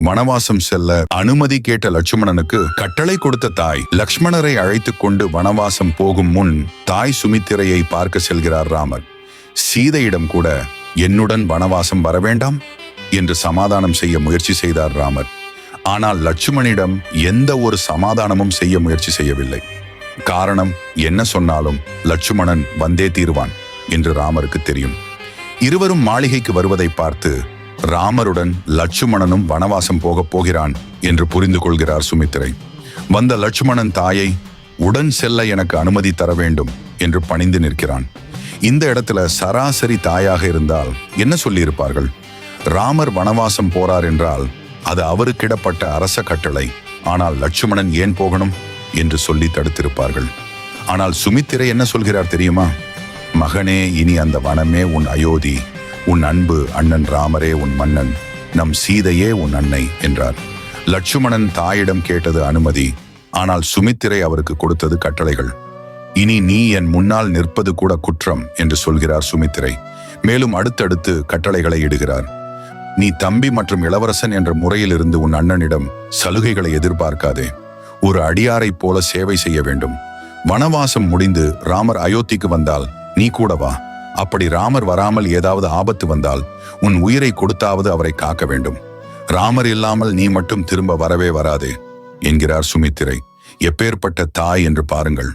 வனவாசம் செல்ல அனுமதி கேட்ட லட்சுமணனுக்கு கட்டளை கொடுத்த தாய் லக்ஷ்மணரை அழைத்துக் கொண்டு வனவாசம் போகும் முன் தாய் சுமித்திரையை பார்க்க செல்கிறார் ராமர். சீதையிடம் கூட என்னுடன் வனவாசம் வர வேண்டாம் என்று சமாதானம் செய்ய முயற்சி செய்தார் ராமர். ஆனால் லட்சுமணிடம் எந்த ஒரு சமாதானமும் செய்ய முயற்சி செய்யவில்லை. காரணம் என்ன சொன்னாலும் லட்சுமணன் வந்தே தீருவான் என்று ராமருக்கு தெரியும். இருவரும் மாளிகைக்கு வருவதை பார்த்து ராமருடன் லட்சுமணனும் வனவாசம் போகப் போகிறான் என்று புரிந்து கொள்கிறார் சுமித்திரை. வந்த லட்சுமணன் தாயை உடன் செல்ல எனக்கு அனுமதி தர வேண்டும் என்று பணிந்து நிற்கிறான். இந்த இடத்துல சராசரி தாயாக இருந்தால் என்ன சொல்லியிருப்பார்கள்? ராமர் வனவாசம் போறார் என்றால் அது அவருக்கிடப்பட்ட அரச கட்டளை, ஆனால் லட்சுமணன் ஏன் போகணும் என்று சொல்லி தடுத்திருப்பார்கள். ஆனால் சுமித்திரை என்ன சொல்கிறார் தெரியுமா? மகனே, இனி அந்த வனமே உன் அயோத்தி, உன் அன்பு அண்ணன் ராமரே உன் மன்னன், நம் சீதையே உன் அன்னை என்றார். லட்சுமணன் தாயிடம் கேட்டது அனுமதி, ஆனால் சுமித்திரை அவருக்கு கொடுத்தது கட்டளைகள். இனி நீ என் முன்னால் நிற்பது கூட குற்றம் என்று சொல்கிறார் சுமித்திரை. மேலும் அடுத்தடுத்து கட்டளைகளை இடுகிறார். நீ தம்பி மற்றும் இளவரசன் என்ற முறையில் இருந்து உன் அண்ணனிடம் சலுகைகளை எதிர்பார்க்காதே. ஒரு அடியாரைப் போல சேவை செய்ய வேண்டும். வனவாசம் முடிந்து ராமர் அயோத்திக்கு வந்தால் நீ கூட வா. அப்படி ராமர் வராமல் ஏதாவது ஆபத்து வந்தால் உன் உயிரை கொடுத்தாவது அவரை காக்க வேண்டும். ராமர் இல்லாமல் நீ மட்டும் திரும்ப வரவே வராதே என்கிறார் சுமித்திரை. எப்பேற்பட்ட தாய் என்று பாருங்கள்.